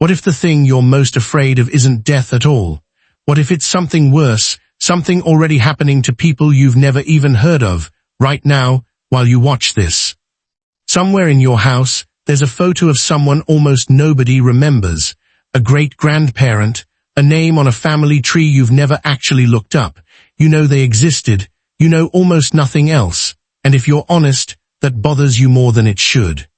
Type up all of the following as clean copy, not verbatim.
What if the thing you're most afraid of isn't death at all? What if it's something worse, something already happening to people you've never even heard of, right now, while you watch this? Somewhere in your house, there's a photo of someone almost nobody remembers, a great-grandparent, a name on a family tree you've never actually looked up. You know they existed, you know almost nothing else, and if you're honest, that bothers you more than it should.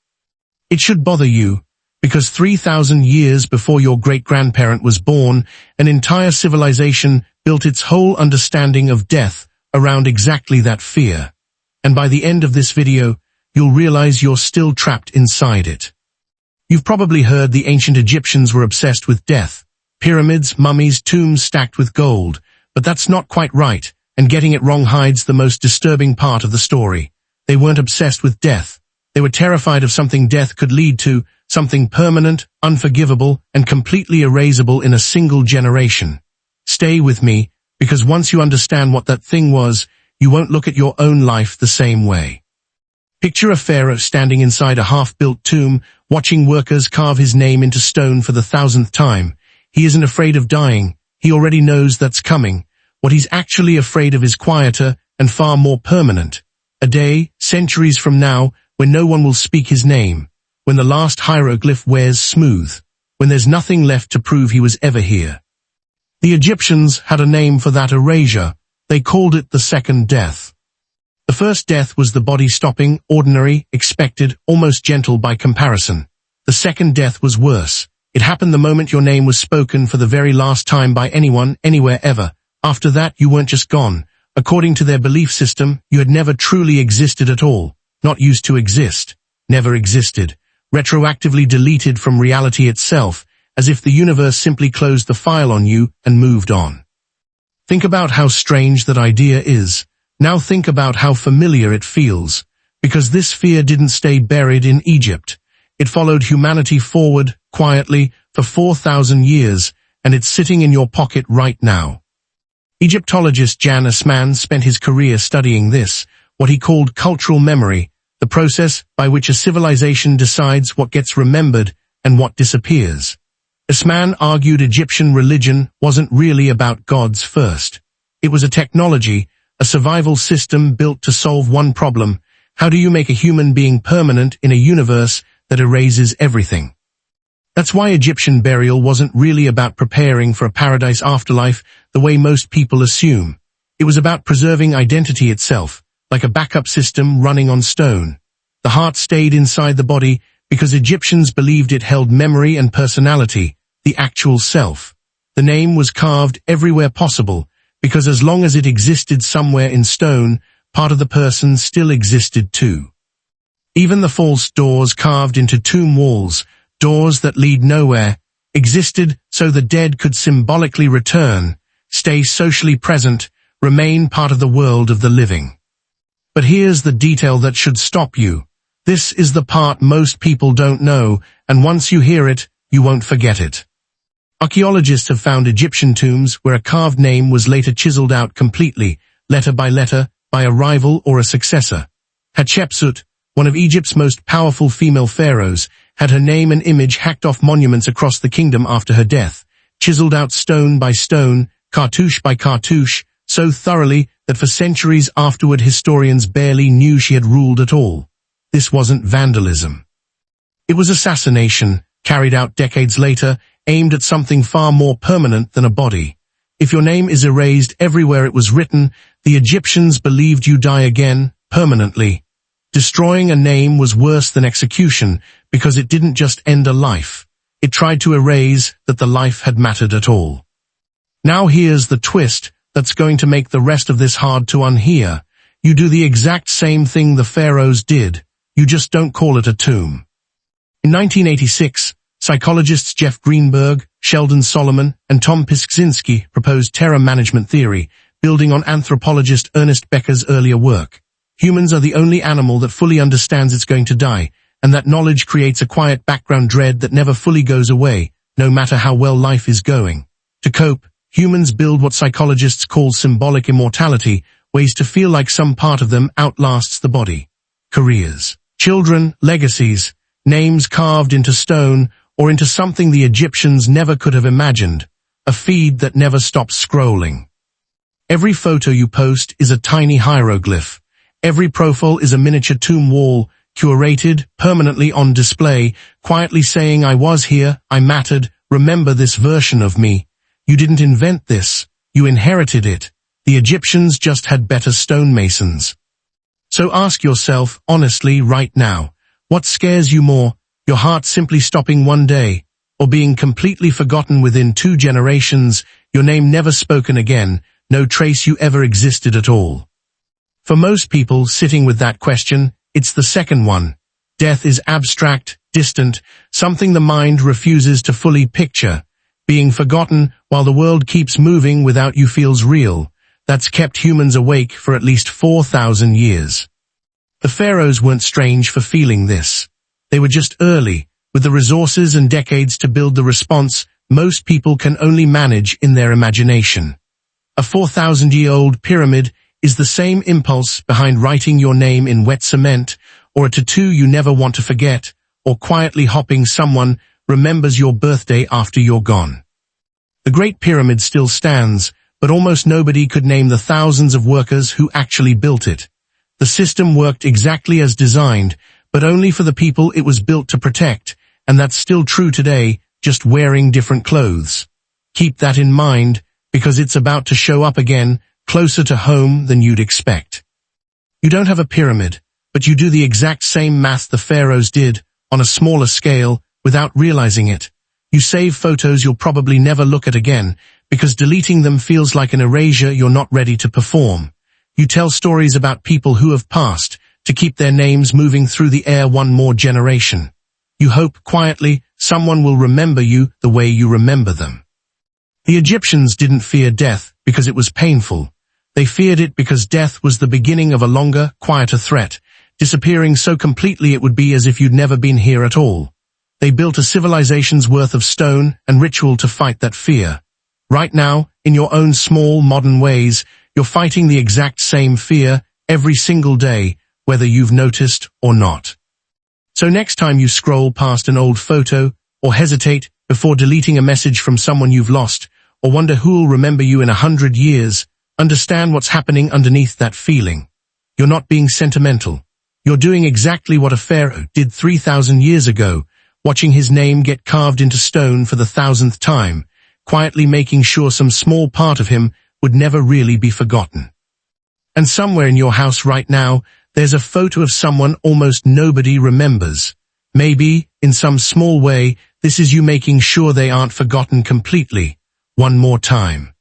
It should bother you, because 3,000 years before your great-grandparent was born, an entire civilization built its whole understanding of death around exactly that fear. And by the end of this video, you'll realize you're still trapped inside it. You've probably heard the ancient Egyptians were obsessed with death. Pyramids, mummies, tombs stacked with gold. But that's not quite right, and getting it wrong hides the most disturbing part of the story. They weren't obsessed with death. They were terrified of something death could lead to, something permanent, unforgivable, and completely erasable in a single generation. Stay with me, because once you understand what that thing was, you won't look at your own life the same way. Picture a pharaoh standing inside a half-built tomb, watching workers carve his name into stone for the 1,000th time. He isn't afraid of dying. He already knows that's coming. What he's actually afraid of is quieter and far more permanent. A day, centuries from now, when no one will speak his name, when the last hieroglyph wears smooth, when there's nothing left to prove he was ever here. The Egyptians had a name for that erasure. They called it the second death. The first death was the body stopping, ordinary, expected, almost gentle by comparison. The second death was worse. It happened the moment your name was spoken for the very last time by anyone, anywhere ever. After that, you weren't just gone. According to their belief system, you had never truly existed at all. Not used to exist. Never existed. Retroactively deleted from reality itself, as if the universe simply closed the file on you and moved on. Think about how strange that idea is. Now think about how familiar it feels. Because this fear didn't stay buried in Egypt. It followed humanity forward, quietly, for 4,000 years, and it's sitting in your pocket right now. Egyptologist Jan Assmann spent his career studying this, what he called cultural memory, the process by which a civilization decides what gets remembered and what disappears. Assmann argued Egyptian religion wasn't really about gods first. It was a technology, a survival system built to solve one problem. How do you make a human being permanent in a universe that erases everything? That's why Egyptian burial wasn't really about preparing for a paradise afterlife the way most people assume. It was about preserving identity itself, like a backup system running on stone. The heart stayed inside the body because Egyptians believed it held memory and personality, the actual self. The name was carved everywhere possible, because as long as it existed somewhere in stone, part of the person still existed too. Even the false doors carved into tomb walls, doors that lead nowhere, existed so the dead could symbolically return, stay socially present, remain part of the world of the living. But here's the detail that should stop you. This is the part most people don't know, and once you hear it, you won't forget it. Archaeologists have found Egyptian tombs where a carved name was later chiseled out completely, letter by letter, by a rival or a successor. Hatshepsut, one of Egypt's most powerful female pharaohs, had her name and image hacked off monuments across the kingdom after her death, chiseled out stone by stone, cartouche by cartouche, so thoroughly that for centuries afterward historians barely knew she had ruled at all. This wasn't vandalism. It was assassination, carried out decades later, aimed at something far more permanent than a body. If your name is erased everywhere it was written, the Egyptians believed you die again, permanently. Destroying a name was worse than execution because it didn't just end a life. It tried to erase that the life had mattered at all. Now here's the twist that's going to make the rest of this hard to unhear. You do the exact same thing the pharaohs did. You just don't call it a tomb. In 1986, psychologists Jeff Greenberg, Sheldon Solomon, and Tom Piszczynski proposed terror management theory, building on anthropologist Ernest Becker's earlier work. Humans are the only animal that fully understands it's going to die, and that knowledge creates a quiet background dread that never fully goes away, no matter how well life is going. To cope, humans build what psychologists call symbolic immortality, ways to feel like some part of them outlasts the body. Careers, children, legacies, names carved into stone, or into something the Egyptians never could have imagined, a feed that never stops scrolling. Every photo you post is a tiny hieroglyph. Every profile is a miniature tomb wall, curated, permanently on display, quietly saying, I was here, I mattered, remember this version of me. You didn't invent this, you inherited it. The Egyptians just had better stonemasons. So ask yourself, honestly, right now, what scares you more, your heart simply stopping one day, or being completely forgotten within 2 generations, your name never spoken again, no trace you ever existed at all? For most people sitting with that question, it's the second one. Death is abstract, distant, something the mind refuses to fully picture. Being forgotten while the world keeps moving without you feels real. That's kept humans awake for at least 4,000 years. The pharaohs weren't strange for feeling this. They were just early, with the resources and decades to build the response most people can only manage in their imagination. A 4,000-year-old pyramid is the same impulse behind writing your name in wet cement, or a tattoo you never want to forget, or quietly hoping someone remembers your birthday after you're gone. The Great Pyramid still stands, but almost nobody could name the thousands of workers who actually built it. The system worked exactly as designed, but only for the people it was built to protect, and that's still true today, just wearing different clothes. Keep that in mind, because it's about to show up again, closer to home than you'd expect. You don't have a pyramid, but you do the exact same math the pharaohs did, on a smaller scale, without realizing it. You save photos you'll probably never look at again, because deleting them feels like an erasure you're not ready to perform. You tell stories about people who have passed, to keep their names moving through the air one more generation. You hope, quietly, someone will remember you the way you remember them. The Egyptians didn't fear death because it was painful. They feared it because death was the beginning of a longer, quieter threat, disappearing so completely it would be as if you'd never been here at all. They built a civilization's worth of stone and ritual to fight that fear. Right now, in your own small, modern ways, you're fighting the exact same fear every single day, whether you've noticed or not. So next time you scroll past an old photo, or hesitate before deleting a message from someone you've lost, or wonder who'll remember you in 100 years, understand what's happening underneath that feeling. You're not being sentimental. You're doing exactly what a pharaoh did 3,000 years ago, watching his name get carved into stone for the 1,000th time, quietly making sure some small part of him would never really be forgotten. And somewhere in your house right now, there's a photo of someone almost nobody remembers. Maybe, in some small way, this is you making sure they aren't forgotten completely, one more time.